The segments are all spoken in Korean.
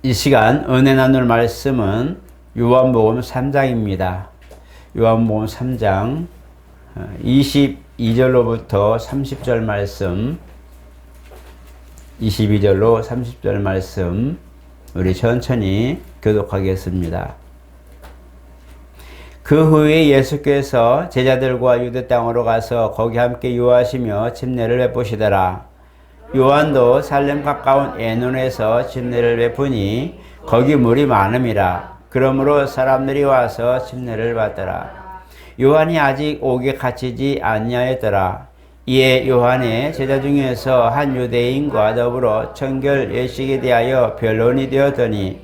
이 시간 은혜 나눌 말씀은 요한복음 3장입니다. 요한복음 3장 22절로부터 30절 말씀, 22절로 30절 말씀 우리 천천히 교독하겠습니다. 그 후에 예수께서 제자들과 유대 땅으로 가서 거기 함께 유하시며 침례를 베푸시더라. 요한도 살렘 가까운 에논에서 침례를 베푸니 거기 물이 많음이라. 그러므로 사람들이 와서 침례를 받더라. 요한이 아직 옥에 갇히지 아니하였더라. 이에 요한의 제자 중에서 한 유대인과 더불어 청결 예식에 대하여 변론이 되었더니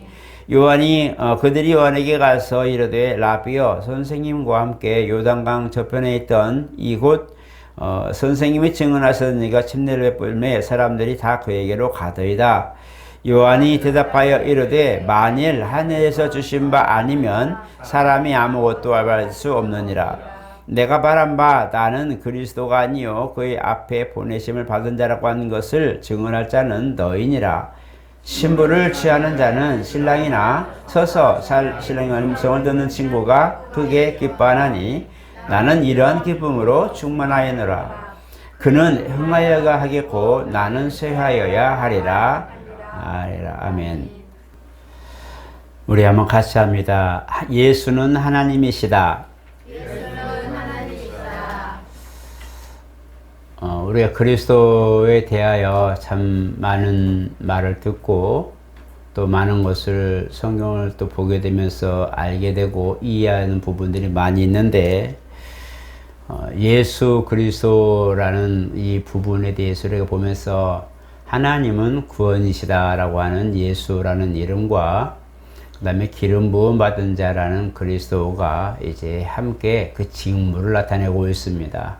그들이 요한에게 가서 이르되 라비여, 선생님과 함께 요단강 저편에 있던 이곳 선생님이 증언하시던 이가 침례를 베풀매 사람들이 다 그에게로 가더이다. 요한이 대답하여 이르되 만일 하늘에서 주신 바 아니면 사람이 아무것도 알할 수 없느니라. 내가 말한 바 나는 그리스도가 아니요 그의 앞에 보내심을 받은 자라고 하는 것을 증언할 자는 너희니라. 신부를 취하는 자는 신랑이나 서서 신랑의 음성을 듣는 친구가 크게 기뻐하나니 나는 이러한 기쁨으로 충만하였노라. 그는 흥하여야 하겠고 나는 쇠하여야 하리라. 아멘. 우리 한번 같이 합니다. 예수는 하나님이시다. 우리가 그리스도에 대하여 참 많은 말을 듣고 또 많은 것을 성경을 또 보게 되면서 알게 되고 이해하는 부분들이 많이 있는데 예수 그리스도라는 이 부분에 대해서 우리가 보면서 하나님은 구원이시다라고 하는 예수라는 이름과 그 다음에 기름 부음 받은 자라는 그리스도가 이제 함께 그 직무를 나타내고 있습니다.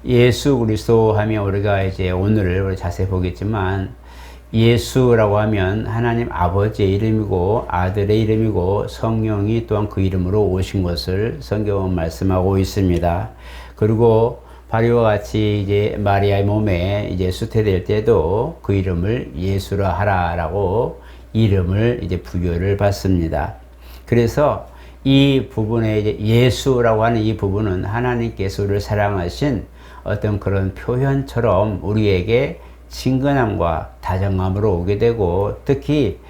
예수 그리스도 하면 우리가 이제 오늘 우리 자세히 보겠지만 예수라고 하면 하나님 아버지의 이름이고 아들의 이름이고 성령이 또한 그 이름으로 오신 것을 성경은 말씀하고 있습니다. 그리고 바리와 같이 이제 마리아의 몸에 이제 수태될 때도 그 이름을 예수라 하라라고 이름을 이제 부여를 받습니다. 그래서 이 부분에 이제 예수라고 하는 이 부분은 하나님께서 우리를 사랑하신 어떤 그런 표현처럼 우리에게 친근함과 다정함으로 오게 되고 특히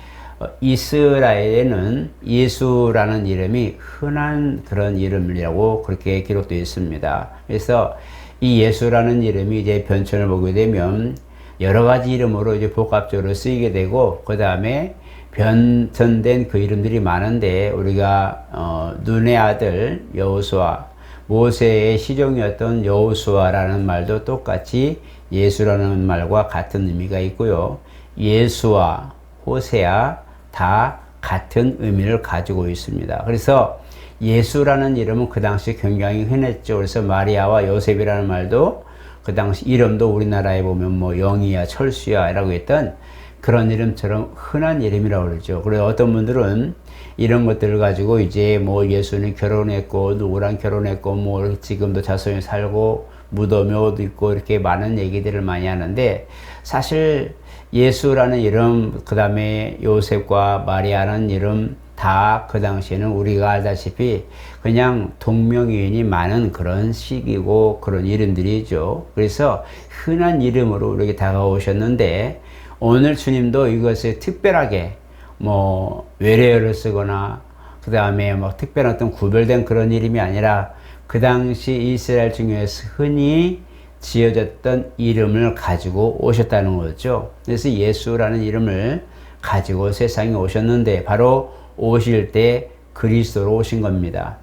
이스라엘에는 예수라는 이름이 흔한 그런 이름이라고 그렇게 기록되어 있습니다. 그래서 이 예수라는 이름이 이제 변천을 보게 되면 여러 가지 이름으로 이제 복합적으로 쓰이게 되고 그 다음에 변천된 그 이름들이 많은데 우리가 눈의 아들 여호수아, 모세의 시종이었던 여호수아라는 말도 똑같이 예수라는 말과 같은 의미가 있고요. 예수와 호세아 다 같은 의미를 가지고 있습니다. 그래서 예수라는 이름은 그 당시 굉장히 흔했죠. 그래서 마리아와 요셉이라는 말도 그 당시 이름도 우리나라에 보면 뭐 영희야, 철수야 라고 했던 그런 이름처럼 흔한 이름이라고 그러죠. 그래서 어떤 분들은 이런 것들을 가지고 이제 뭐 예수는 결혼했고 누구랑 결혼했고 뭐 지금도 자손이 살고 무덤에 옷 입고 이렇게 많은 얘기들을 많이 하는데 사실 예수라는 이름 그 다음에 요셉과 마리아라는 이름 다 그 당시에는 우리가 알다시피 그냥 동명이인이 많은 그런 시기고 그런 이름들이죠. 그래서 흔한 이름으로 우리에게 다가오셨는데 오늘 주님도 이것을 특별하게 뭐 외래어를 쓰거나 그 다음에 뭐 특별한 어떤 구별된 그런 이름이 아니라 그 당시 이스라엘 중에서 흔히 지어졌던 이름을 가지고 오셨다는 거죠. 그래서 예수라는 이름을 가지고 세상에 오셨는데 바로 오실 때 그리스도로 오신 겁니다.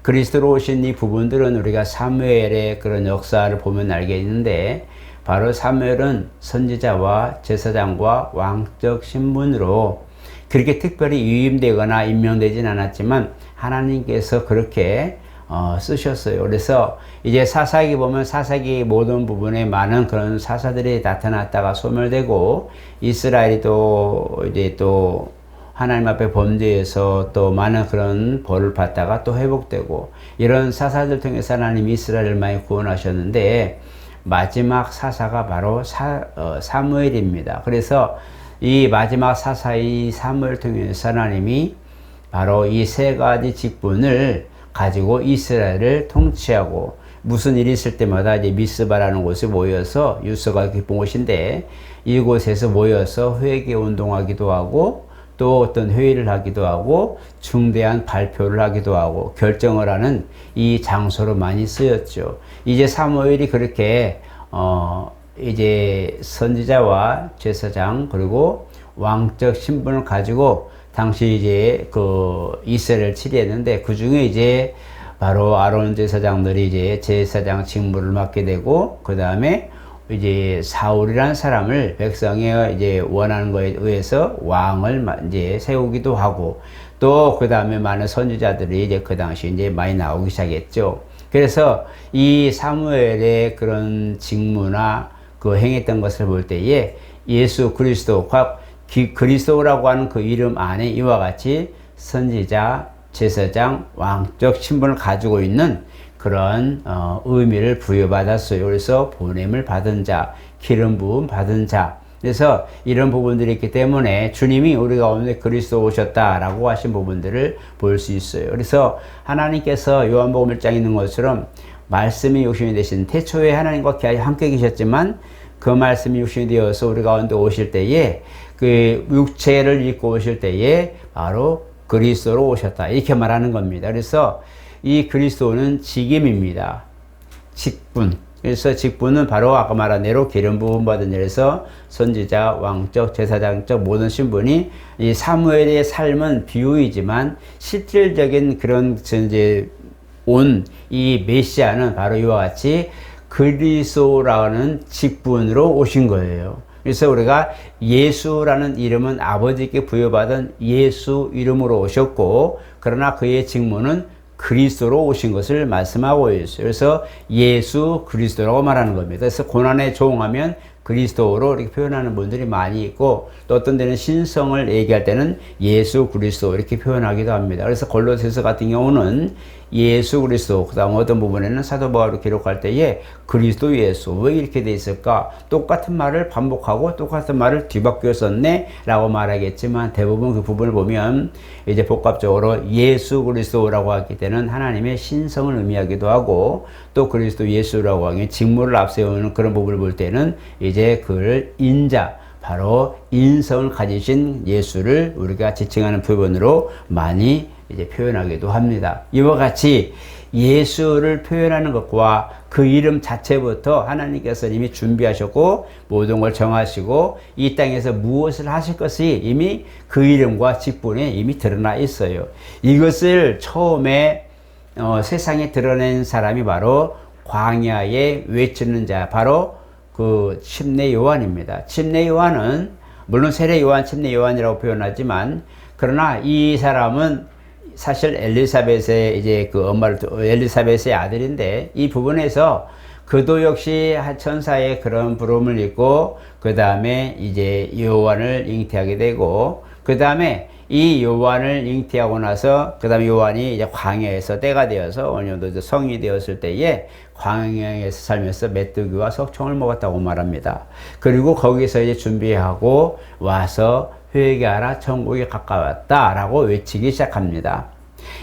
그리스도로 오신 이 부분들은 우리가 사무엘의 그런 역사를 보면 알겠는데 바로 사무엘은 선지자와 제사장과 왕적 신분으로 그렇게 특별히 위임되거나 임명되진 않았지만 하나님께서 그렇게 쓰셨어요. 그래서 이제 사사기 보면 사사기 모든 부분에 많은 그런 사사들이 나타났다가 소멸되고 이스라엘이 또 이제 또 하나님 앞에 범죄해서 또 많은 그런 벌을 받다가 또 회복되고 이런 사사들 통해서 하나님이 이스라엘을 많이 구원하셨는데 마지막 사사가 바로 사무엘입니다. 그래서 이 마지막 사사의 사무엘을 통해서 하나님이 바로 이 세 가지 직분을 가지고 이스라엘을 통치하고, 무슨 일이 있을 때마다 이제 미스바라는 곳에 모여서, 유서가 깊은 곳인데 이곳에서 모여서 회개 운동하기도 하고, 또 어떤 회의를 하기도 하고, 중대한 발표를 하기도 하고, 결정을 하는 이 장소로 많이 쓰였죠. 이제 사무엘이 그렇게 이제 선지자와 제사장 그리고 왕적 신분을 가지고 당시 이제 그 이스라엘을 치리했는데, 그 중에 이제 바로 아론 제사장들이 이제 제사장 직무를 맡게 되고, 그 다음에 이제 사울이라는 사람을 백성이 이제 원하는 거에 의해서 왕을 이제 세우기도 하고, 또 그 다음에 많은 선지자들이 이제 그 당시 이제 많이 나오기 시작했죠. 그래서 이 사무엘의 그런 직무나 그 행했던 것을 볼 때에 예수 그리스도, 그리스도라고 하는 그 이름 안에 이와 같이 선지자, 제사장, 왕적 신분을 가지고 있는 그런 의미를 부여받았어요. 그래서 보냄을 받은 자, 기름 부음 받은 자. 그래서 이런 부분들이 있기 때문에 주님이 우리 가운데 그리스도 오셨다라고 하신 부분들을 볼 수 있어요. 그래서 하나님께서 요한복음 1장에 있는 것처럼 말씀이 육신이 되신, 태초에 하나님과 함께 계셨지만 그 말씀이 육신이 되어서 우리 가운데 오실 때에, 그 육체를 입고 오실 때에 바로 그리스도로 오셨다, 이렇게 말하는 겁니다. 그래서 이 그리스도는 직임입니다. 직분. 그래서 직분은 바로 아까 말한 대로 기름 부음 받은 자에서 선지자, 왕적, 제사장적 모든 신분이, 이 사무엘의 삶은 비유이지만 실질적인 그런 이제 온 이 메시아는 바로 이와 같이 그리스도라는 직분으로 오신 거예요. 그래서 우리가 예수라는 이름은 아버지께 부여받은 예수 이름으로 오셨고, 그러나 그의 직무는 그리스도로 오신 것을 말씀하고 있어요. 그래서 예수 그리스도라고 말하는 겁니다. 그래서 고난에 조응하면 그리스도로 이렇게 표현하는 분들이 많이 있고, 또 어떤 데는 신성을 얘기할 때는 예수 그리스도 이렇게 표현하기도 합니다. 그래서 골로새서 같은 경우는 예수 그리스도, 그 다음 어떤 부분에는 사도 바울이 기록할 때에 그리스도 예수, 왜 이렇게 돼 있을까? 똑같은 말을 반복하고 똑같은 말을 뒤바뀌어 썼네 라고 말하겠지만, 대부분 그 부분을 보면 이제 복합적으로 예수 그리스도라고 하기 때는 하나님의 신성을 의미하기도 하고, 또 그리스도 예수라고 하기 직무를 앞세우는 그런 부분을 볼 때는 이제 그를 인자, 바로 인성을 가지신 예수를 우리가 지칭하는 부분으로 많이 이제 표현하기도 합니다. 이와 같이 예수를 표현하는 것과 그 이름 자체부터 하나님께서 이미 준비하셨고 모든 걸 정하시고 이 땅에서 무엇을 하실 것이 이미 그 이름과 직분에 이미 드러나 있어요. 이것을 처음에 세상에 드러낸 사람이 바로 광야에 외치는 자, 바로 그 침례 요한입니다. 침례 요한은 물론 세례 요한, 침례 요한이라고 표현하지만, 그러나 이 사람은 사실 엘리사벳의 이제 그 엄마를, 엘리사벳의 아들인데, 이 부분에서 그도 역시 천사의 그런 부름을 입고 그 다음에 이제 요한을 잉태하게 되고, 그 다음에 이 요한을 잉태하고 나서 그 다음에 요한이 이제 광야에서 때가 되어서 어느 정도 성이 되었을 때에 광야에서 살면서 메뚜기와 석청을 먹었다고 말합니다. 그리고 거기서 이제 준비하고 와서 회개하라, 천국이 가까웠다라고 외치기 시작합니다.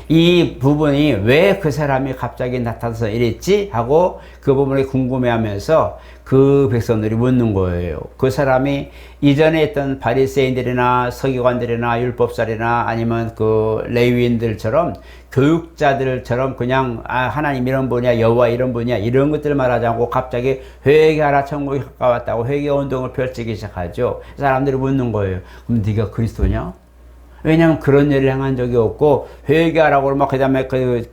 이 부분이 왜 그 사람이 갑자기 나타나서 이랬지 하고 그 부분이 궁금해하면서 그 백성들이 묻는 거예요. 그 사람이 이전에 있던 바리새인들이나 서기관들이나 율법사들이나 아니면 그 레위인들처럼 교육자들처럼 그냥 하나님 이런 분이야, 여호와 이런 분이야, 이런 것들을 말하지 않고 갑자기 회개하라, 천국이 가까웠다고 회개 운동을 펼치기 시작하죠. 사람들이 묻는 거예요. 그럼 네가 그리스도냐? 왜냐하면 그런 일을 행한 적이 없고, 회개하라고 막 그다음에 그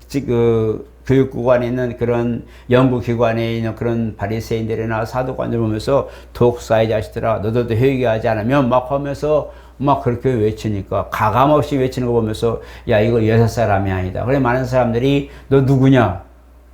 교육기관에 있는 그런 연구기관에 있는 그런 바리새인들이나 사도관들 보면서 독사의 자식들아, 너도 회개하지 않으면 막 하면서 막 그렇게 외치니까, 가감없이 외치는 거 보면서 야, 이거 여섯 사람이 아니다. 그래 많은 사람들이 너 누구냐?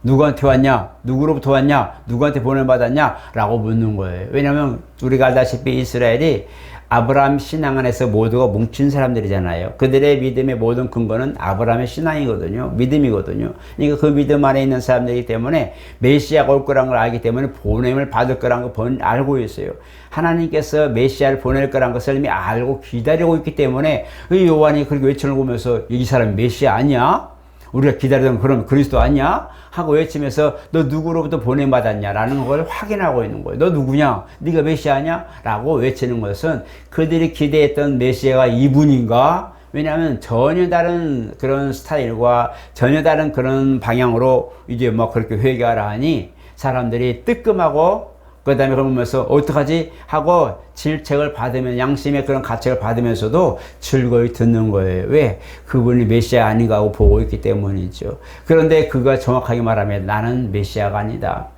누구한테 왔냐? 누구로부터 왔냐? 누구한테 보냄받았냐? 라고 묻는 거예요. 왜냐하면 우리가 알다시피 이스라엘이 아브라함 신앙 안에서 모두가 뭉친 사람들이잖아요. 그들의 믿음의 모든 근거는 아브라함의 신앙이거든요. 믿음이거든요. 그러니까 그 믿음 안에 있는 사람들이기 때문에 메시아가 올 거라는 걸 알기 때문에 보냄을 받을 거라는 걸 알고 있어요. 하나님께서 메시아를 보낼 거라는 것을 이미 알고 기다리고 있기 때문에 요한이 그렇게 외쳐를 보면서 이 사람이 메시아 아니야? 우리가 기다리던 그런 그리스도 아니야? 하고 외치면서 너 누구로부터 보냄받았냐? 라는 걸 확인하고 있는 거예요. 너 누구냐? 네가 메시아냐? 라고 외치는 것은 그들이 기대했던 메시아가 이분인가? 왜냐하면 전혀 다른 그런 스타일과 전혀 다른 그런 방향으로 이제 막 그렇게 회개하라 하니 사람들이 뜨끔하고 그 다음에 그러면서 어떡하지? 하고 질책을 받으면 양심의 그런 가책을 받으면서도 즐거이 듣는 거예요. 왜? 그분이 메시아 아닌가 하고 보고 있기 때문이죠. 그런데 그가 정확하게 말하면 나는 메시아가 아니다.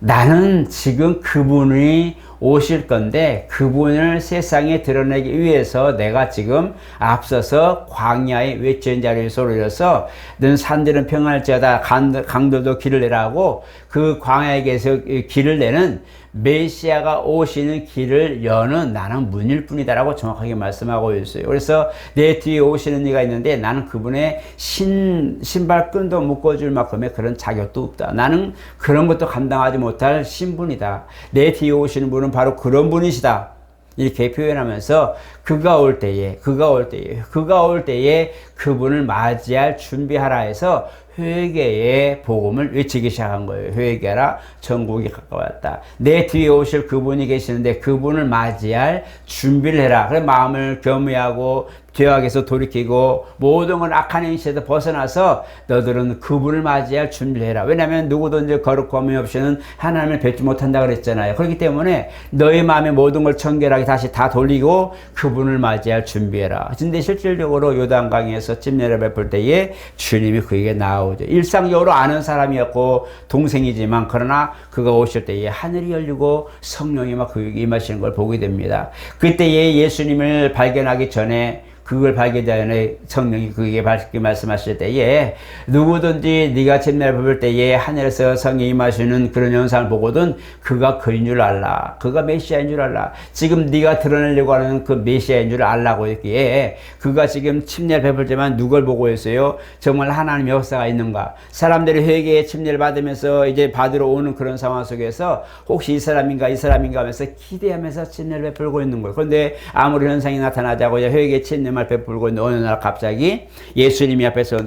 나는 지금 그분이 오실 건데 그분을 세상에 드러내기 위해서 내가 지금 앞서서 광야에 외친 자리에 소리려서 넌 산들은 평안할지어다 강들도 길을 내라고 그 광야에게서 길을 내는 메시아가 오시는 길을 여는 나는 문일 뿐이다라고 정확하게 말씀하고 있어요. 그래서 내 뒤에 오시는 이가 있는데 나는 그분의 신발끈도 묶어줄 만큼의 그런 자격도 없다. 나는 그런 것도 감당하지 못할 신분이다. 내 뒤에 오시는 분은 바로 그런 분이시다. 이렇게 표현하면서 그가 올 때에 그분을 맞이할 준비하라 해서 회개의 복음을 외치기 시작한 거예요. 회개하라, 천국이 가까웠다. 내 뒤에 오실 그분이 계시는데 그분을 맞이할 준비를 해라. 그래 마음을 겸허하고 죄악에서 돌이키고 모든 건 악한 행실에서 벗어나서 너들은 그분을 맞이할 준비를 해라. 왜냐하면 누구든지 거룩함이 없이는 하나님을 뵙지 못한다 그랬잖아요. 그렇기 때문에 너희 마음의 모든 걸 청결하게 다시 다 돌리고 그분을 맞이할 준비해라. 근데 실질적으로 요단강에서 침례를 베풀 때에 주님이 그에게 나오죠. 일상적으로 아는 사람이었고 동생이지만 그러나 그가 오실 때에 하늘이 열리고 성령이 막 그에게 임하시는 걸 보게 됩니다. 그때에 예수님을 발견하기 전에 그걸 발견하여 성령이 그에게 밝게 말씀하실 때에 누구든지 네가 침례를 베풀 때에 하늘에서 성령이 임하시는 그런 현상을 보거든 그가 그인 줄 알라. 그가 메시아인 줄 알라. 지금 네가 드러내려고 하는 그 메시아인 줄 알라고 했기에 그가 지금 침례를 베풀 때만 누굴 보고 있어요? 정말 하나님의 역사가 있는가? 사람들이 회개의 침례를 받으면서 이제 받으러 오는 그런 상황 속에서 혹시 이 사람인가 하면서 기대하면서 침례를 베풀고 있는 거예요. 그런데 아무리 현상이 나타나자고 회개의 침례만 베풀고 있는 어느 날 갑자기 예수님이 앞에서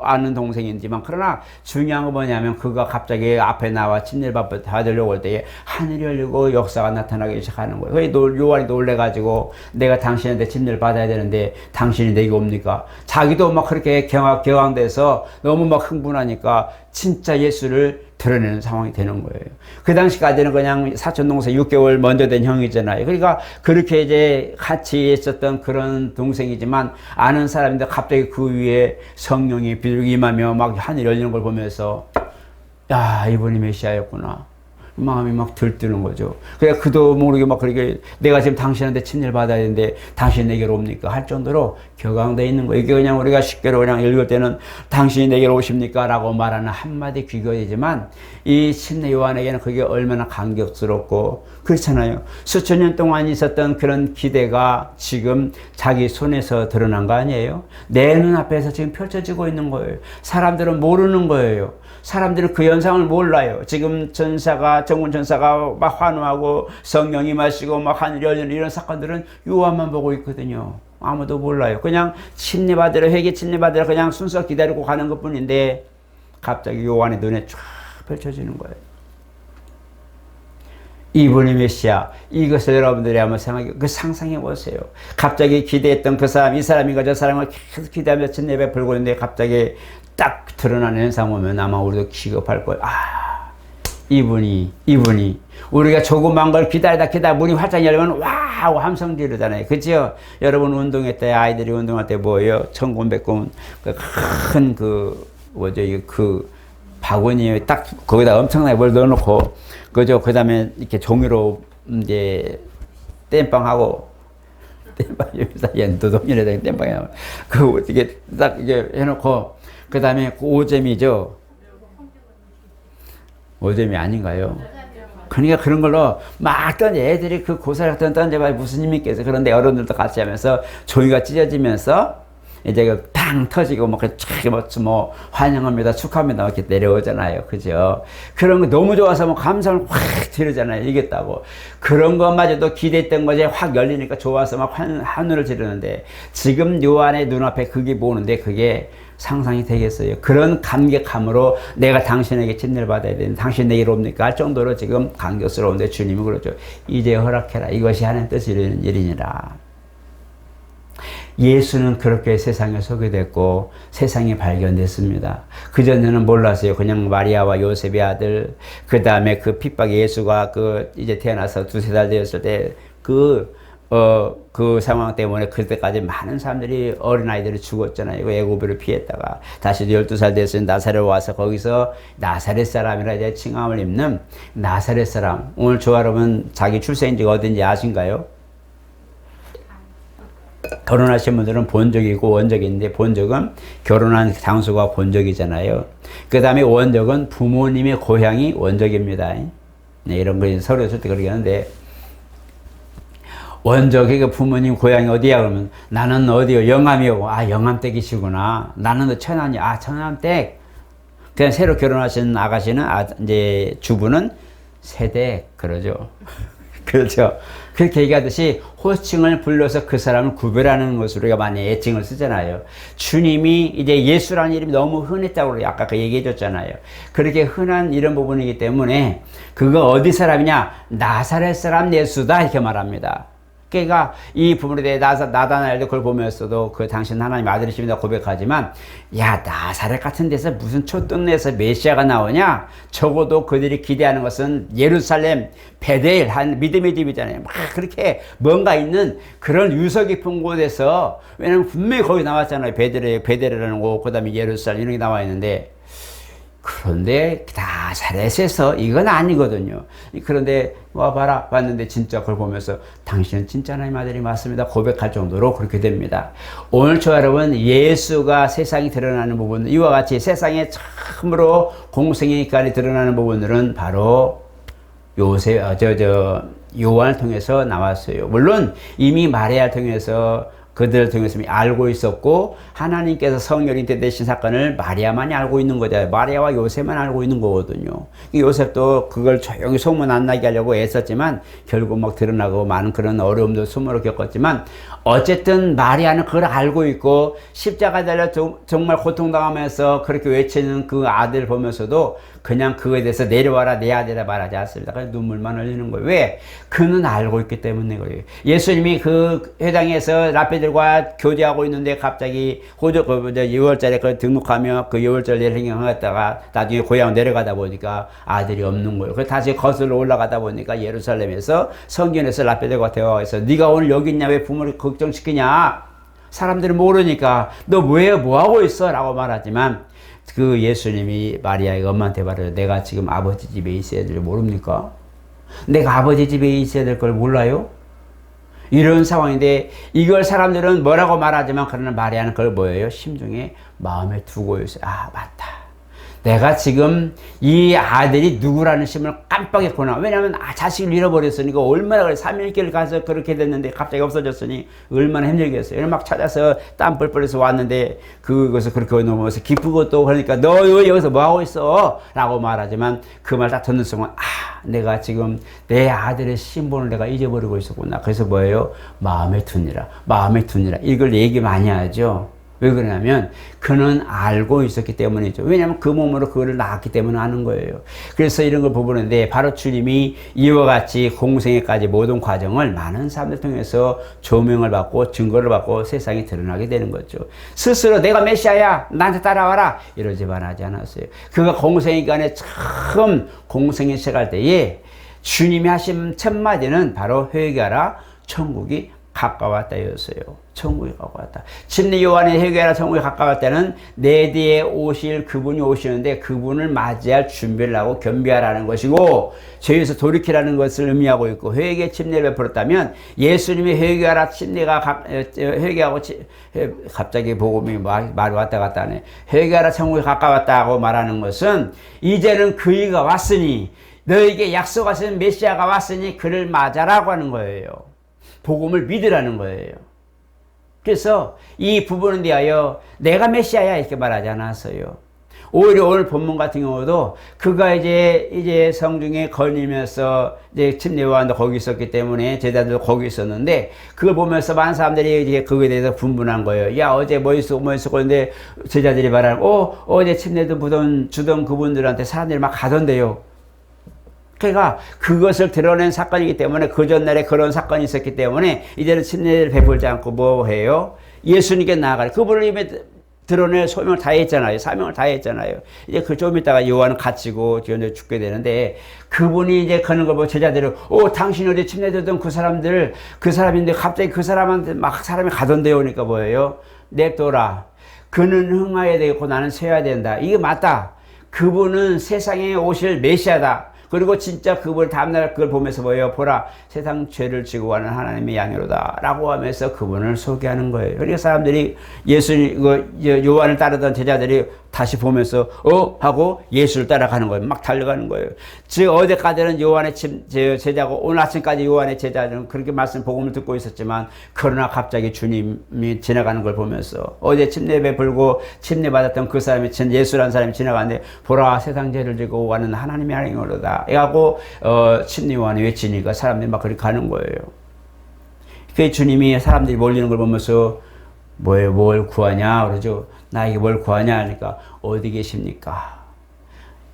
아는 동생이지만 그러나 중요한 건 뭐냐면 그가 갑자기 앞에 나와 침례를 받으려고 할 때에 하늘이 열리고 역사가 나타나기 시작하는 거예요. 왜 요한이 놀래가지고 내가 당신한테 침례를 받아야 되는데 당신이 내게 옵니까? 자기도 막 그렇게 격앙돼서 너무 막 흥분하니까 진짜 예수를 드러내는 상황이 되는 거예요. 그 당시까지는 그냥 사촌동생 6개월 먼저 된 형이잖아요. 그러니까 그렇게 이제 같이 있었던 그런 동생이지만 아는 사람인데 갑자기 그 위에 성령이 비둘기 임하며 막 하늘이 열리는 걸 보면서 야, 이분이 메시아였구나. 마음이 막 들뜨는 거죠. 그래 그도 모르게 막 그렇게 내가 지금 당신한테 침례를 받아야 되는데 당신 내게로 옵니까? 할 정도로 격앙되어 있는 거예요. 이게 그냥 우리가 쉽게로 그냥 읽을 때는 당신이 내게로 오십니까? 라고 말하는 한마디 귀결이지만 이 침례 요한에게는 그게 얼마나 감격스럽고 그렇잖아요. 수천 년 동안 있었던 그런 기대가 지금 자기 손에서 드러난 거 아니에요? 내 눈앞에서 지금 펼쳐지고 있는 거예요. 사람들은 모르는 거예요. 사람들은 그 현상을 몰라요. 지금 정군 전사가 막 환호하고 성령이 마시고 막 하늘이 열리는 이런 사건들은 요한만 보고 있거든요. 아무도 몰라요. 그냥 침례 받으러 회개 침례 받으러 그냥 순서 기다리고 가는 것뿐인데 갑자기 요한의 눈에 쫙 펼쳐지는 거예요. 이분이 메시아. 이것을 여러분들이 한번 상상해 보세요. 갑자기 기대했던 그 사람, 이 사람인가 저 사람을 계속 기대하며 침례 베풀고 있는데 갑자기 딱 드러나는 현상 보면 아마 우리도 기겁할 거예요. 아, 이분이 우리가 조그만 걸 기다리다 문이 활짝 열리면 와우 함성 지르잖아요. 그죠? 여러분 운동회 때 아이들이 운동할 때 뭐예요? 천군백군 큰 그 바구니에 딱 거기다 엄청나게 뭘 넣어놓고 그죠? 그 다음에 이렇게 종이로 이제 땜빵하고 땜빵 여기서 연두동이라든가 땜빵이 나와. 그 이게 딱 이게 해놓고 그 다음에 그 오잼이죠. 오잼이 아닌가요? 그러니까 그런 걸로 막 던져. 애들이 그 고사리 같은 거 던져봐야 무슨 힘이 있겠어. 그런데 어른들도 같이 하면서 종이가 찢어지면서 이제 그 팡 터지고 뭐 환영합니다, 축하합니다 이렇게 내려오잖아요. 그죠? 그런 거 너무 좋아서 뭐 감성을 확 지르잖아요. 이겼다고. 그런 것마저도 기대했던 것이 확 열리니까 좋아서 막 환호를 지르는데 지금 요한의 눈앞에 그게 보는데 그게 상상이 되겠어요. 그런 감격함으로 내가 당신에게 침례를 받아야 되는 당신 내게 옵니까 할 정도로 지금 감격스러운데 주님이 그러죠. 이제 허락해라. 이것이 하나님 뜻이 이루는 일이니라. 예수는 그렇게 세상에 소개됐고 세상에 발견됐습니다. 그전에는 몰랐어요. 그냥 마리아와 요셉의 아들, 그 다음에 그 핍박의 예수가 이제 태어나서 두세 달 되었을 때 그 상황 때문에 그때까지 많은 사람들이 어린아이들이 죽었잖아요. 애굽으로 피했다가 다시 12살 됐을 때 나사렛 와서 거기서 나사렛 사람이라 이제 칭함을 입는 나사렛 사람. 오늘 저 여러분 자기 출생지가 어딘지 아신가요? 결혼하신 분들은 본적이 있고 원적이 있는데 본적은 결혼한 장소가 본적이잖아요. 그 다음에 원적은 부모님의 고향이 원적입니다. 네, 이런 거 서류 쓸 때 그러게 하는데 원적이 부모님 고향이 어디야? 그러면 나는 어디요? 영암이요. 아, 영암댁이시구나. 나는 천안이요. 아, 천안댁. 그냥 새로 결혼하신 아가씨는 이제 주부는 세댁 그러죠. 그렇죠. 그렇게 얘기하듯이 호칭을 불러서 그 사람을 구별하는 것으로 우리가 많이 애칭을 쓰잖아요. 주님이 이제 예수라는 이름이 너무 흔했다고 아까 그 얘기해 줬잖아요. 그렇게 흔한 이런 부분이기 때문에 그거 어디 사람이냐? 나사렛 사람 예수다 이렇게 말합니다. 그러니까 이 부분에 대해 나다나엘도 그걸 보면서도 그 당신 하나님 아들이십니다 고백하지만 야 나사렛 같은 데서 무슨 촛등에서 메시아가 나오냐? 적어도 그들이 기대하는 것은 예루살렘 베델 한 믿음의 집이잖아요. 막 그렇게 뭔가 있는 그런 유서 깊은 곳에서 왜냐면 분명히 거기 나왔잖아요. 베델이라는 곳 그다음에 예루살렘 이런 게 나와 있는데 그런데 나사렛에서 이건 아니거든요. 그런데 와봐라 봤는데 진짜 그걸 보면서 당신은 진짜 하나님 아들이 맞습니다 고백할 정도로 그렇게 됩니다. 오늘 저 여러분 예수가 세상에 드러나는 부분 이와 같이 세상에 처음으로 공생애니까 드러나는 부분들은 바로 요한을 통해서 나왔어요. 물론 이미 마리아를 통해서 그들을 통해서 알고 있었고 하나님께서 성령이 되신 사건을 마리아만이 알고 있는 거잖아요. 마리아와 요셉만 알고 있는 거거든요. 요셉도 그걸 조용히 소문 안 나게 하려고 애썼지만 결국 막 드러나고 많은 그런 어려움도 수모로 겪었지만 어쨌든 마리아는 그걸 알고 있고 십자가 달려 정말 고통당하면서 그렇게 외치는 그 아들 보면서도 그냥 그거에 대해서 내려와라 내 아들이라 말하지 않습니다. 그래서 눈물만 흘리는 거예요. 왜? 그는 알고 있기 때문에 그래요. 예수님이 그 회당에서 랍비들과 교제하고 있는데 갑자기 6월달에 그 등록하며 그 6월절 행행하다가 나중에 고향 내려가다 보니까 아들이 없는 거예요. 그래서 다시 거슬러 올라가다 보니까 예루살렘에서 성전에서 랍비들과 대화해서 네가 오늘 여기 있냐 왜 부모를 걱정시키냐 사람들이 모르니까 너 뭐 하고 있어? 라고 말하지만 그 예수님이 마리아의 엄마한테 말해요. 내가 지금 아버지 집에 있어야 될 줄 모릅니까? 내가 아버지 집에 있어야 될 걸 몰라요? 이런 상황인데 이걸 사람들은 뭐라고 말하지만 그러나 마리아는 그걸 뭐예요? 심중에 마음에 두고 있어요. 아 맞다. 내가 지금 이 아들이 누구라는 심을 깜빡했구나. 왜냐하면 자식을 잃어버렸으니까 얼마나 그래 3일길 가서 그렇게 됐는데 갑자기 없어졌으니 얼마나 힘들겠어요. 막 찾아서 땀 뻘뻘해서 왔는데 그것을 그렇게 넘어서 기쁘고 또 그러니까 너 여기서 뭐 하고 있어? 라고 말하지만 그 말 딱 듣는 순간 내가 지금 내 아들의 신분을 내가 잊어버리고 있었구나. 그래서 뭐예요? 마음에 두니라. 마음에 두니라. 이걸 얘기 많이 하죠. 왜 그러냐면 그는 알고 있었기 때문이죠. 왜냐하면 그 몸으로 그거를 낳았기 때문에 아는 거예요. 그래서 이런 걸 보는데 바로 주님이 이와 같이 공생애까지 모든 과정을 많은 사람들 통해서 조명을 받고 증거를 받고 세상에 드러나게 되는 거죠. 스스로 내가 메시아야 나한테 따라와라 이러지만 하지 않았어요. 그가 공생애기간에 처음 공생애 시작할 때에 주님이 하신 첫 마디는 바로 회개하라 천국이 가까웠다였어요. 천국이 가까웠다. 침례 요한의 회개하라 천국이 가까웠다는 내 뒤에 오실 그분이 오시는데 그분을 맞이할 준비를 하고 겸비하라는 것이고 죄에서 돌이키라는 것을 의미하고 있고 회개 침례를 베풀었다면 예수님이 회개하라 침례가 회개하고 갑자기 복음이 말이 왔다 갔다 하네. 회개하라 천국이 가까웠다고 말하는 것은 이제는 그이가 왔으니 너에게 약속하신 메시아가 왔으니 그를 맞아라고 하는 거예요. 복음을 믿으라는 거예요. 그래서 이 부분에 대하여 내가 메시아야 이렇게 말하지 않았어요. 오히려 오늘 본문 같은 경우도 그가 이제 성중에 걸리면서 이제 침례요한도 거기 있었기 때문에 제자들도 거기 있었는데 그걸 보면서 많은 사람들이 이제 그거에 대해서 분분한 거예요. 야, 어제 뭐 있었고 그런데 제자들이 말하는 어제 침례도 주던 그분들한테 사람들이 막 가던데요. 그러니까 그것을 드러낸 사건이기 때문에 그 전날에 그런 사건이 있었기 때문에 이제는 침례를 베풀지 않고 뭐 해요? 예수님께 나아가라. 그분을 이미 드러낼 소명을 다 했잖아요. 사명을 다 했잖아요. 이제 그 좀 있다가 요한은 갇히고 죽게 되는데 그분이 이제 그런 걸 보고 제자들이 당신이 어제 침례되던 그 사람인데 갑자기 그 사람한테 막 사람이 가던데요. 그러니까 뭐예요? 냅둬라. 그는 흥하여야 되고 나는 쇠야 된다. 이게 맞다. 그분은 세상에 오실 메시아다. 그리고 진짜 그분 다음날 그걸 보면서 뭐예요? 보라, 세상 죄를 지고 가는 하나님의 양이로다 라고 하면서 그분을 소개하는 거예요. 그러니까 사람들이 요한을 따르던 제자들이 다시 보면서 하고 예수를 따라가는 거예요. 막 달려가는 거예요. 즉 어제까지는 요한의 제자고 오늘 아침까지 요한의 제자는 그렇게 말씀 복음을 듣고 있었지만 그러나 갑자기 주님이 지나가는 걸 보면서 어제 침례 베풀고 침례 받았던 그 사람이 예수라는 사람이 지나가는데 보라, 세상 죄를 지고 가는 하나님의 양이로다 하고 침례 요한이 외치니까 사람들이 막 그렇게 가는 거예요. 그 주님이 사람들이 몰리는 걸 보면서 뭘 구하냐 그러죠. 나에게 뭘 구하냐 하니까 어디 계십니까?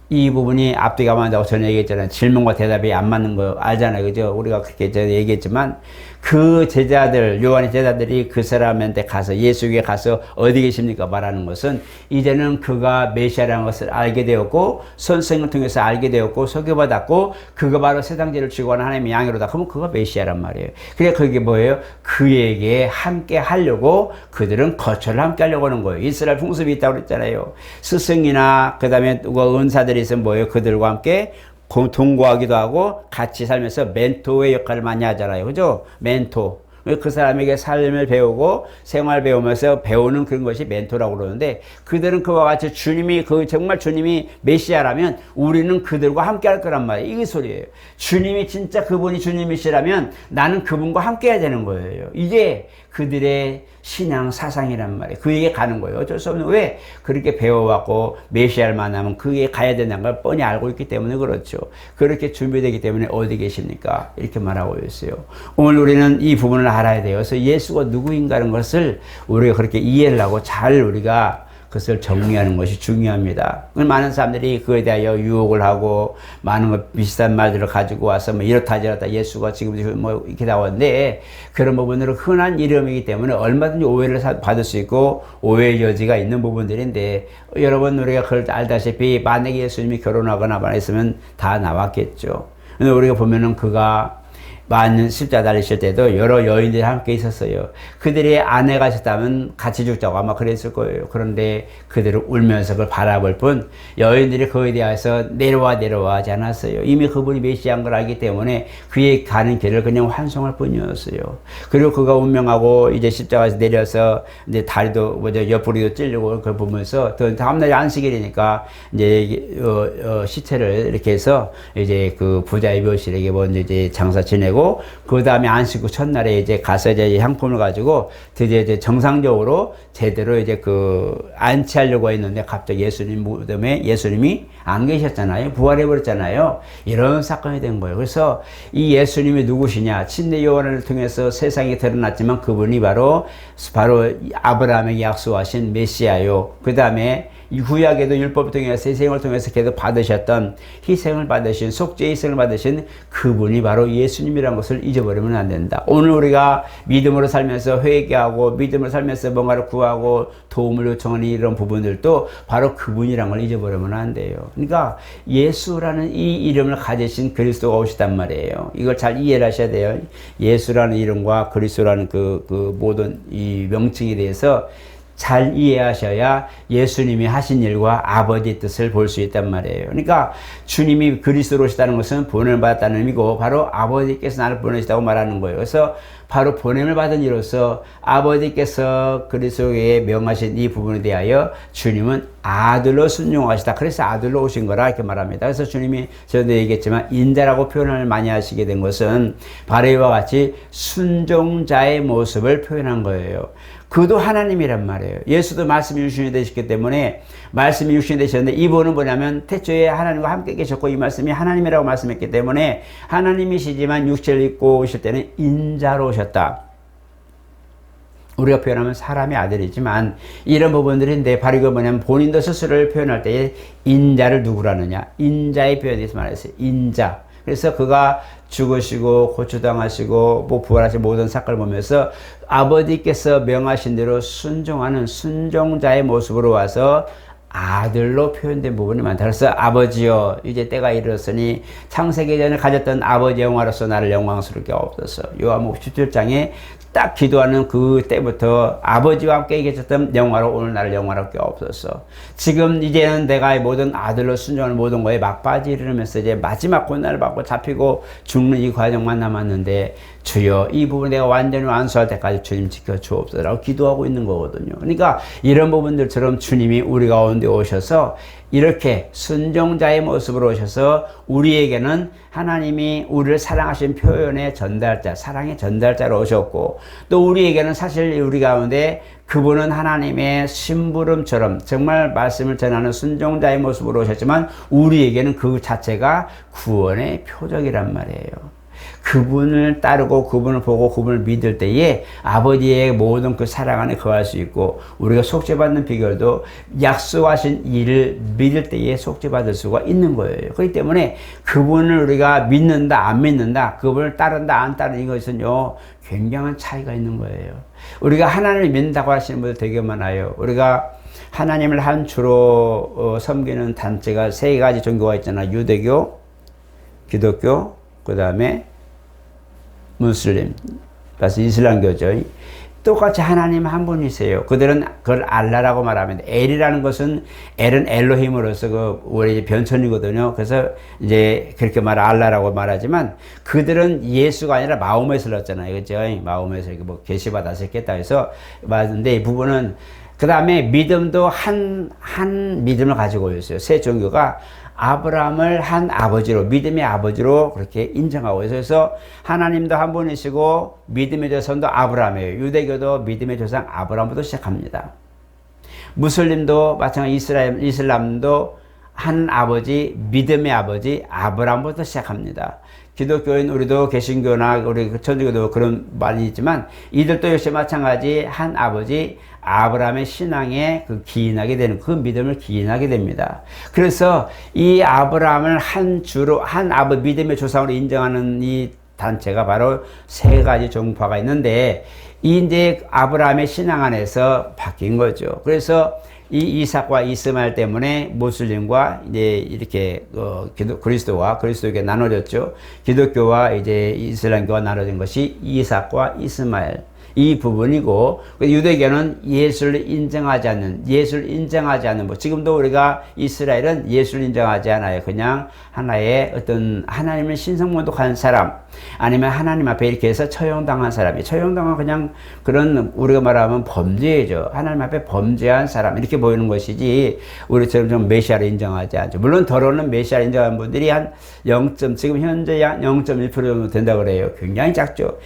이 부분이 앞뒤가 맞다고 전에 얘기했잖아요. 질문과 대답이 안 맞는 거 알잖아요. 그죠? 우리가 그렇게 전에 얘기했지만 그 제자들, 요한의 제자들이 그 사람한테 가서 예수에게 가서 어디 계십니까? 말하는 것은 이제는 그가 메시아라는 것을 알게 되었고 선생을 통해서 알게 되었고 소개받았고 그가 바로 세상 죄를 지고 가는 하나님의 양이로다. 그러면 그가 메시아란 말이에요. 그래 그게 뭐예요? 그에게 함께 하려고 그들은 거처를 함께 하려고 하는 거예요. 이스라엘 풍습이 있다고 그랬잖아요. 스승이나 그 다음에 누가 은사들이 있으면 뭐예요? 그들과 함께 동거하기도 하고 같이 살면서 멘토의 역할을 많이 하잖아요. 그죠? 멘토. 그 사람에게 삶을 배우고 생활 배우면서 배우는 그런 것이 멘토라고 그러는데 그들은 그와 같이 정말 주님이 메시아라면 우리는 그들과 함께 할 거란 말이에요. 이게 소리예요. 주님이 진짜 그분이 주님이시라면 나는 그분과 함께 해야 되는 거예요. 이게 그들의 신앙 사상이란 말이에요. 그에게 가는 거예요. 어쩔 수 없는 왜 그렇게 배워왔고 메시아를 만나면 그에 가야 된다는 걸 뻔히 알고 있기 때문에 그렇죠. 그렇게 준비되기 때문에 어디 계십니까? 이렇게 말하고 있어요. 오늘 우리는 이 부분을 알아야 돼요. 그래서 예수가 누구인가는 것을 우리가 그렇게 이해를 하고 잘 우리가 그것을 정리하는 것이 중요합니다. 많은 사람들이 그에 대하여 유혹을 하고 많은 비슷한 말들을 가지고 와서 뭐 이렇다 저렇다 예수가 지금 뭐 이렇게 나왔는데 그런 부분으로 흔한 이름이기 때문에 얼마든지 오해를 받을 수 있고 오해의 여지가 있는 부분들인데 여러분 우리가 그걸 알다시피 만약에 예수님이 결혼하거나 말했으면 다 나왔겠죠. 근데 우리가 보면은 그가 많은 십자가 달리실 때도 여러 여인들이 함께 있었어요. 그들이 아내가 있었다면 같이 죽자고 아마 그랬을 거예요. 그런데 그들을 울면서 그걸 바라볼 뿐 여인들이 그에 대해서 내려와 하지 않았어요. 이미 그분이 메시아인 걸 알기 때문에 그의 가는 길을 그냥 환송할 뿐이었어요. 그리고 그가 운명하고 이제 십자가에서 내려서 이제 다리도 옆구리도 찔리고 그걸 보면서 또 다음날 안식일이니까 이제 시체를 이렇게 해서 이제 그 부자의 묘실에게 먼저 이제 장사 지내고 그 다음에 안식 후 첫날에 이제 가서 이제 향품을 가지고 드디어 이제 정상적으로 제대로 이제 그 안치하려고 했는데 갑자기 예수님 무덤에 예수님이 안 계셨잖아요. 부활해버렸잖아요. 이런 사건이 된 거예요. 그래서 이 예수님이 누구시냐? 침례 요한을 통해서 세상에 드러났지만 그분이 바로 아브라함에게 약속하신 메시아요. 그 다음에 이 구약에도 율법을 통해서 희생을 통해서 계속 받으셨던 희생을 받으신 속죄 희생을 받으신 그분이 바로 예수님이라는 것을 잊어버리면 안 된다. 오늘 우리가 믿음으로 살면서 회개하고 믿음으로 살면서 뭔가를 구하고 도움을 요청하는 이런 부분들도 바로 그분이라는 걸 잊어버리면 안 돼요. 그러니까 예수라는 이 이름을 가지신 그리스도가 오시단 말이에요. 이걸 잘 이해를 하셔야 돼요. 예수라는 이름과 그리스도라는 그 모든 이 명칭에 대해서 잘 이해하셔야 예수님이 하신 일과 아버지의 뜻을 볼 수 있단 말이에요. 그러니까 주님이 그리스도로 오시다는 것은 보냄을 받았다는 의미고 바로 아버지께서 나를 보내시다고 말하는 거예요. 그래서 바로 보냄을 받은 이로써 아버지께서 그리스도에 명하신 이 부분에 대하여 주님은 아들로 순종하시다. 그래서 아들로 오신 거라 이렇게 말합니다. 그래서 주님이 저도 얘기했지만 인자라고 표현을 많이 하시게 된 것은 바로 이와 같이 순종자의 모습을 표현한 거예요. 그도 하나님이란 말이에요. 예수도 말씀이 육신이 되셨기 때문에 말씀이 육신이 되셨는데 이분은 뭐냐면 태초에 하나님과 함께 계셨고 이 말씀이 하나님이라고 말씀했기 때문에 하나님이시지만 육체를 입고 오실 때는 인자로 오셨다. 우리가 표현하면 사람의 아들이지만 이런 부분들인데 바로 이거 뭐냐면 본인도 스스로를 표현할 때에 인자를 누구라느냐 인자의 표현에서 말했어요. 인자. 그래서 그가 죽으시고 고초당하시고 뭐 부활하신 모든 사건을 보면서 아버지께서 명하신 대로 순종하는 순종자의 모습으로 와서 아들로 표현된 부분이 많다. 그래서 아버지여 이제 때가 이르렀으니 창세기 전에 가졌던 아버지 영화로서 나를 영광스럽게 하옵소서. 요한복음 17장에 딱 기도하는 그 때부터 아버지와 함께 계셨던 영화로 오늘 나를 영화롭게 하옵소서. 지금 이제는 내가 모든 아들로 순종하는 모든 거에 막바지 이르면서 이제 마지막 고난을 받고 잡히고 죽는 이 과정만 남았는데 주여 이 부분 내가 완전히 완수할 때까지 주님 지켜주옵소서라고 기도하고 있는 거거든요. 그러니까 이런 부분들처럼 주님이 우리 가운데 오셔서 이렇게 순종자의 모습으로 오셔서 우리에게는 하나님이 우리를 사랑하신 표현의 전달자, 사랑의 전달자로 오셨고 또 우리에게는 사실 우리 가운데 그분은 하나님의 심부름처럼 정말 말씀을 전하는 순종자의 모습으로 오셨지만 우리에게는 그 자체가 구원의 표적이란 말이에요. 그분을 따르고 그분을 보고 그분을 믿을 때에 아버지의 모든 그 사랑 안에 거할 수 있고 우리가 속죄받는 비결도 약속하신 일을 믿을 때에 속죄받을 수가 있는 거예요. 그렇기 때문에 그분을 우리가 믿는다 안 믿는다 그분을 따른다 안 따르는 것은요 굉장한 차이가 있는 거예요. 우리가 하나님을 믿는다고 하시는 분들 되게 많아요. 우리가 하나님을 한 주로 섬기는 단체가 세 가지 종교가 있잖아요. 유대교, 기독교, 그 다음에 무슬림, 그래서 이슬람교죠. 똑같이 하나님 한 분이세요. 그들은 그걸 알라라고 말합니다. 엘이라는 것은 엘은 엘로힘으로서 그 우리 변천이거든요. 그래서 이제 그렇게 알라라고 말하지만 그들은 예수가 아니라 마호메스를 넣었잖아요. 그죠? 마호메스 이렇게 뭐 계시받았었겠다 해서 맞는데 이 부분은 그 다음에 믿음도 한 믿음을 가지고 있어요. 세 종교가 아브라함을 한 아버지로 믿음의 아버지로 그렇게 인정하고 있어요. 그래서 하나님도 한 분이시고 믿음의 조상도 아브라함이에요. 유대교도 믿음의 조상 아브라함부터 시작합니다. 무슬림도 마찬가지 이슬람도 한 아버지 믿음의 아버지 아브라함부터 시작합니다. 기독교인 우리도 개신교나 우리 천주교도 그런 말이 있지만 이들도 역시 마찬가지 한 아버지 아브라함의 신앙에 기인하게 되는 그 믿음을 기인하게 됩니다. 그래서 이 아브라함을 한 주로 한 아버지 믿음의 조상으로 인정하는 이 단체가 바로 세 가지 종파가 있는데 이제 아브라함의 신앙 안에서 바뀐 거죠. 그래서 이 이삭과 이스마엘 때문에 무슬림과 이제 이렇게 그리스도에게 나눠졌죠. 기독교와 이제 이슬람교가 나눠진 것이 이삭과 이스마엘 이 부분이고 유대교는 예수를 인정하지 않는 뭐 지금도 우리가 이스라엘은 예수를 인정하지 않아요. 그냥 하나의 어떤 하나님을 신성모독한 사람 아니면 하나님 앞에 이렇게 해서 처형당한 사람이 처형당한 그냥 그런 우리가 말하면 범죄죠. 하나님 앞에 범죄한 사람 이렇게 보이는 것이지 우리처럼 좀 메시아를 인정하지 않죠. 물론 더러는 메시아를 인정하는 분들이 한 0. 지금 현재 약 0.1% 정도 된다고 그래요. 굉장히 작죠.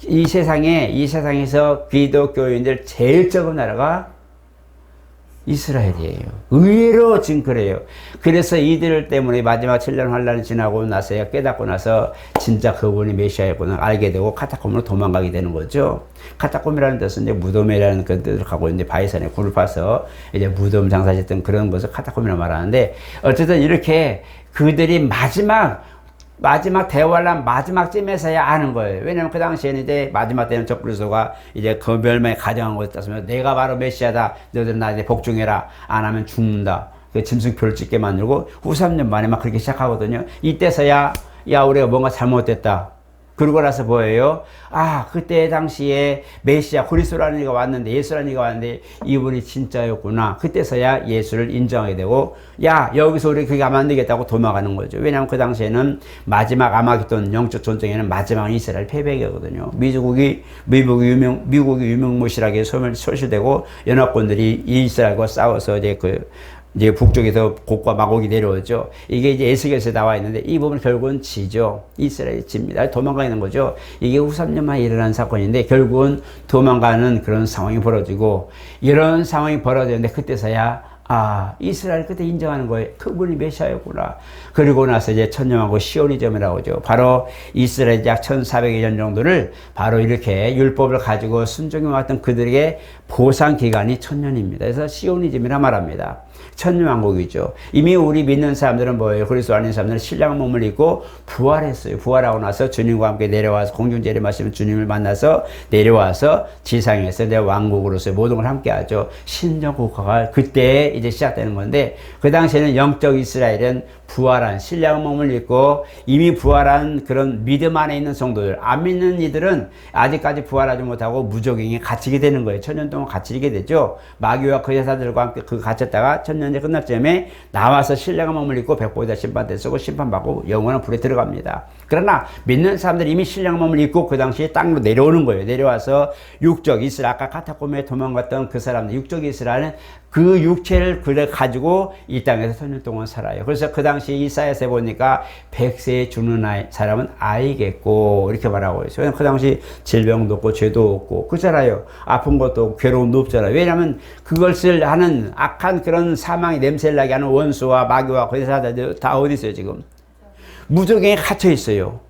이 세상에서 기독교인들 제일 적은 나라가 이스라엘이에요. 의외로 지금 그래요. 그래서 이들 때문에 마지막 7년 환란이 지나고 나서야 깨닫고 나서 진짜 그분이 메시아였구나 알게 되고 카타콤으로 도망가게 되는 거죠. 카타콤이라는 뜻은 이제 무덤이라는 그 뜻을 갖고 있는데 바위산에 굴을 파서 이제 무덤 장사했던 그런 것을 카타콤이라고 말하는데 어쨌든 이렇게 그들이 마지막 대환란 마지막쯤에서야 아는 거예요. 왜냐면 그 당시에는 이제 마지막 때는 적그리스도가 이제 그 멸망에 가정한 것이었으면 내가 바로 메시아다. 너희들 나 이제 복종해라. 안 하면 죽는다. 그 짐승표를 찍게 만들고 후 3년 만에 막 그렇게 시작하거든요. 이때서야 우리가 뭔가 잘못됐다. 그러고 나서 뭐예요? 그때 당시에 메시아 그리스도라는 이가 왔는데 예수라는 이가 왔는데 이분이 진짜였구나. 그때서야 예수를 인정하게 되고 여기서 우리 그게 가면 안 되겠다고 도망가는 거죠. 왜냐하면 그 당시에는 마지막 아마겟돈 영적 전쟁에는 마지막 이스라엘 패배거든요. 미국이 유명무실하게 소실되고 연합군들이 이스라엘과 싸워서 이제 이제 북쪽에서 곡과 마곡이 내려오죠. 이게 이제 에스겔에서 나와 있는데 이 부분 결국은 지죠. 이스라엘이 집니다. 도망가는 거죠. 이게 후 3년 만에 일어난 사건인데 결국은 도망가는 그런 상황이 벌어지고 이런 상황이 벌어졌는데 그때서야 이스라엘 그때 인정하는 거예요. 그분이 메시아였구나. 그리고 나서 이제 천년왕국 시오니즘이라고 하죠. 바로 이스라엘 약 1400여 년 정도를 바로 이렇게 율법을 가지고 순종해왔던 그들에게 보상 기간이 1000년입니다. 그래서 시오니즘이라 말합니다. 천년왕국이죠. 이미 우리 믿는 사람들은 뭐예요? 그리스도 안에 사람들은 신랑 몸을 입고 부활했어요. 부활하고 나서 주님과 함께 내려와서 공중제를 마시면 주님을 만나서 내려와서 지상에서 내 왕국으로서 모든 걸 함께 하죠. 신정 국가가 그때 이제 시작되는 건데 그 당시에는 영적 이스라엘은 부활한 신랑 몸을 입고 이미 부활한 그런 믿음 안에 있는 성도들, 안 믿는 이들은 아직까지 부활하지 못하고 무적행에 갇히게 되는 거예요. 1000년 동안 갇히게 되죠. 마귀와 그 여사들과 함께 갇혔다가 1000년이 끝날 쯤에 나와서 신랑 몸을 입고 백보이다 심판대 쓰고 심판받고 영원한 불에 들어갑니다. 그러나 믿는 사람들이 이미 신랑 몸을 입고 그 당시에 땅으로 내려오는 거예요. 내려와서 육적 이스라엘, 아까 카타콤에 도망갔던 그 사람들, 육적 이스라엘은 그 육체를 그래 가지고 이 땅에서 1000년 동안 살아요. 그래서 그 당시 이사야서에 보니까 100세에 죽는 사람은 아이겠고 이렇게 말하고 있어요. 그 당시 질병도 없고 죄도 없고 그렇잖아요. 아픈 것도 없고 괴로움도 없잖아요. 왜냐하면 그것을 하는 악한 그런 사망의 냄새를 나게 하는 원수와 마귀와 거기서 다 어디 있어요 지금? 무적행에 갇혀 있어요.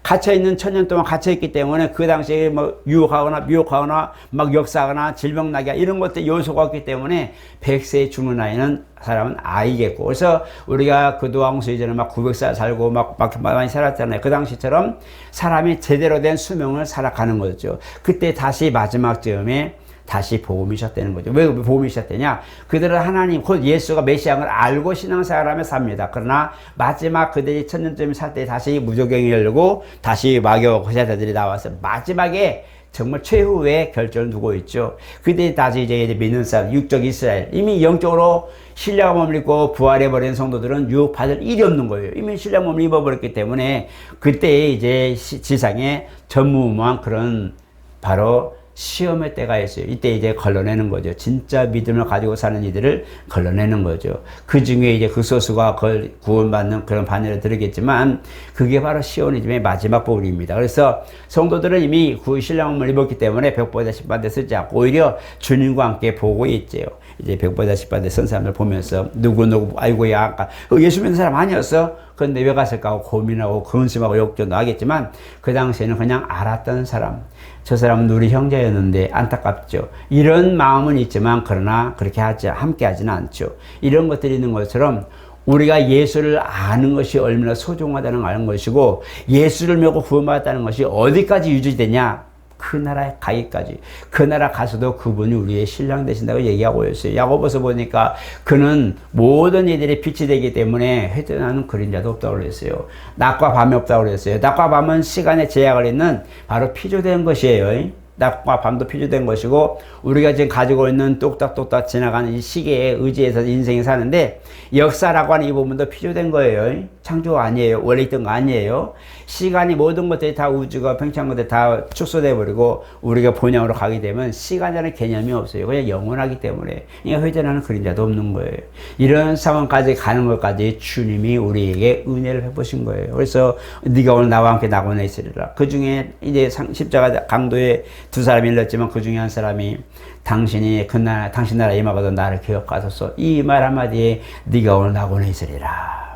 갇혀있는 1000년 동안 갇혀있기 때문에 그 당시에 뭐 유혹하거나 미혹하거나 막 역사하거나 질병나게 이런 것들 요소가 없기 때문에 100세에 죽는 아이는 사람은 아이겠고 그래서 우리가 그동안 이전에 막 900살 살고 막 많이 살았잖아요. 그 당시처럼 사람이 제대로 된 수명을 살아가는 거죠. 그때 다시 마지막 즈음에 다시 복음이 시작되는 거죠. 왜 복음이 시작되냐? 그들은 하나님, 곧 예수가 메시아를 알고 신앙생활하며 삽니다. 그러나 마지막 그들이 1000년쯤 살 때 다시 무적행이 열리고 다시 마귀와 거사자들이 나와서 마지막에 정말 최후의 결정을 두고 있죠. 그때 다시 이제 믿는 사람, 육적 이스라엘, 이미 영적으로 신랑 몸을 입고 부활해버린 성도들은 유혹받을 일이 없는 거예요. 이미 신랑 몸을 입어버렸기 때문에 그때 이제 지상에 전무후무한 그런 바로 시험의 때가 있어요. 이때 이제 걸러내는 거죠. 진짜 믿음을 가지고 사는 이들을 걸러내는 거죠. 그 중에 이제 그 소수가 구원받는 그런 반열에 들어겠지만 그게 바로 시오니즘의 마지막 부분입니다. 그래서 성도들은 이미 그 신랑을 입었기 때문에 백보다 십반대 쓰지 않고 오히려 주님과 함께 보고 있죠. 이제 백보다 십반대 선 사람들 보면서 누구 아이고야 아까 예수 믿는 사람 아니었어? 그런데 왜 갔을까 하고 고민하고 근심하고 욕전도 하겠지만 그 당시에는 그냥 알았던 사람, 저 사람은 우리 형제였는데 안타깝죠. 이런 마음은 있지만 그러나 그렇게 함께 하지는 않죠. 이런 것들이 있는 것처럼 우리가 예수를 아는 것이 얼마나 소중하다는 걸 아는 것이고 예수를 믿고 구원받았다는 것이 어디까지 유지되냐? 그 나라에 가기까지. 그 나라 가서도 그분이 우리의 신랑 되신다고 얘기하고 있어요. 야고보서 보니까 그는 모든 이들의 빛이 되기 때문에 회전하는 그림자도 없다고 그랬어요. 낮과 밤이 없다고 그랬어요. 낮과 밤은 시간의 제약을 있는 바로 피조된 것이에요. 낮과 밤도 피조된 것이고 우리가 지금 가지고 있는 뚝딱뚝딱 지나가는 이 시계에 의지해서 인생이 사는데 역사라고 하는 이 부분도 피조된 거예요. 창조 아니에요. 원래 있던 거 아니에요. 시간이 모든 것들이 다 우주가 팽창한 것들이 다 축소돼 버리고 우리가 본향으로 가게 되면 시간이라는 개념이 없어요. 그냥 영원하기 때문에 회전하는 그림자도 없는 거예요. 이런 상황까지 가는 것까지 주님이 우리에게 은혜를 베푸신 거예요. 그래서 네가 오늘 나와 함께 낙원에 있으리라. 그 중에 이제 십자가 강도에 두 사람이 일렀지만 그 중에 한 사람이 당신이 그날 당신 나라 임하거든 나를 기억하소서. 이 말 한마디에 네가 오늘 낙원에 있으리라.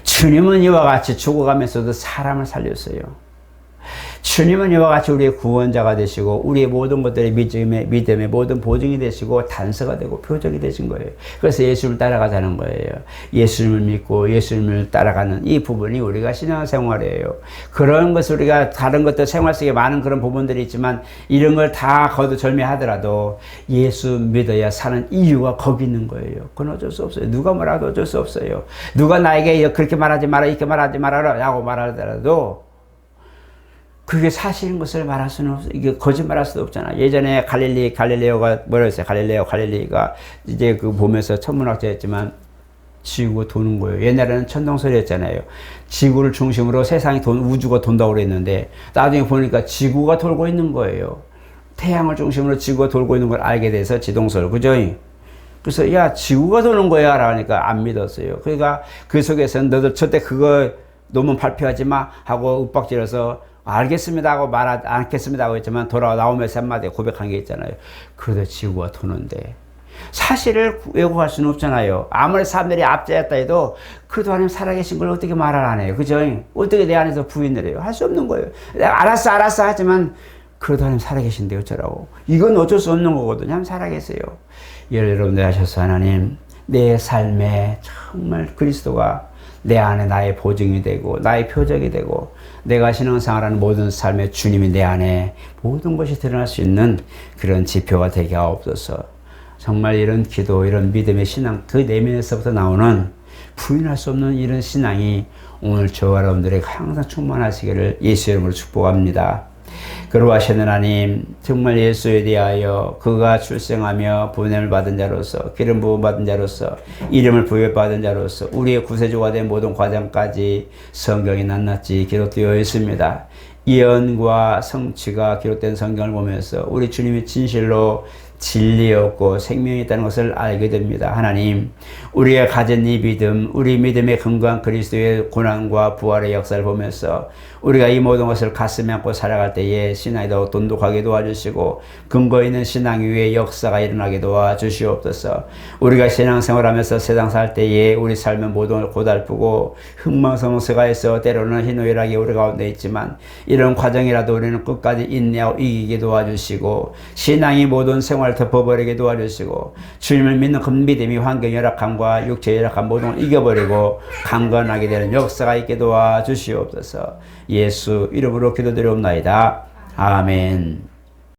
주님은 이와 같이 죽어가면서도 사람을 살렸어요. 주님은 이와 같이 우리의 구원자가 되시고 우리의 모든 것들이 믿음의 모든 보증이 되시고 단서가 되고 표적이 되신 거예요. 그래서 예수를 따라가자는 거예요. 예수님을 믿고 예수님을 따라가는 이 부분이 우리가 신앙생활이에요. 그런 것을 우리가 다른 것도 생활 속에 많은 그런 부분들이 있지만 이런 걸 다 거두절미하더라도 예수 믿어야 사는 이유가 거기 있는 거예요. 그건 어쩔 수 없어요. 누가 뭐라도 어쩔 수 없어요. 누가 나에게 그렇게 말하지 마라 이렇게 말하지 말아라 라고 말하더라도 그게 사실인 것을 말할 수는 없어요. 이게 거짓말할 수도 없잖아. 예전에 갈릴레오가 뭐라 했어요? 갈릴레이가 이제 그 보면서 천문학자였지만 지구가 도는 거예요. 옛날에는 천동설이었잖아요. 지구를 중심으로 세상이 우주가 돈다고 그랬는데 나중에 보니까 지구가 돌고 있는 거예요. 태양을 중심으로 지구가 돌고 있는 걸 알게 돼서 지동설, 그죠? 그래서 야 지구가 도는 거야 라니까 안 믿었어요. 그러니까 그 속에서는 너들 절대 그거 논문 발표하지 마 하고 윽박질러서 알겠습니다 하고 말 않겠습니다 하고 했지만 돌아와 나오면서 한마디 고백한 게 있잖아요. 그래도 지구가 도는데 사실을 왜곡할 수는 없잖아요. 아무리 사람들이 압제했다 해도 그래도 하나님 살아계신 걸 어떻게 말을 안 해요. 그죠? 어떻게 내 안에서 부인을 해요. 할 수 없는 거예요. 내가 알았어 하지만 그래도 하나님 살아계신데 어쩌라고. 이건 어쩔 수 없는 거거든요. 하나님 살아계세요. 여러분들 하셔서 하나님 내 삶에 정말 그리스도가 내 안에 나의 보증이 되고 나의 표적이 되고 내가 신앙생활하는 모든 삶의 주님이 내 안에 모든 것이 드러날 수 있는 그런 지표가 되게 하옵소서. 정말 이런 기도, 이런 믿음의 신앙, 그 내면에서부터 나오는 부인할 수 없는 이런 신앙이 오늘 저와 여러분들에게 항상 충만하시기를 예수 이름으로 축복합니다. 그러하신 하나님, 정말 예수에 대하여 그가 출생하며 부름을 받은 자로서, 기름 부음 받은 자로서, 이름을 부여받은 자로서 우리의 구세주가 된 모든 과정까지 성경이 낱낱이 기록되어 있습니다. 예언과 성취가 기록된 성경을 보면서 우리 주님이 진실로 진리였고 생명이 있다는 것을 알게 됩니다. 하나님, 우리가 가진 이 믿음, 우리 믿음의 근거한 그리스도의 고난과 부활의 역사를 보면서 우리가 이 모든 것을 가슴에 안고 살아갈 때에 신앙이 더욱 돈독하게 도와주시고 근거 있는 신앙 위에 역사가 일어나게 도와주시옵소서. 우리가 신앙생활하면서 세상 살 때에 우리 삶은 모든 고달프고 흥망성쇠가해서 때로는 희노애락이 우리 가운데 있지만 이런 과정이라도 우리는 끝까지 인내하고 이기게 도와주시고 신앙이 모든 생활을 덮어버리게 도와주시고 주님을 믿는 그 믿음이 환경 열악함과 육체 열악함 모든 걸 이겨버리고 강건하게 되는 역사가 있게 도와주시옵소서. 예수 이름으로 기도드리옵나이다. 아멘.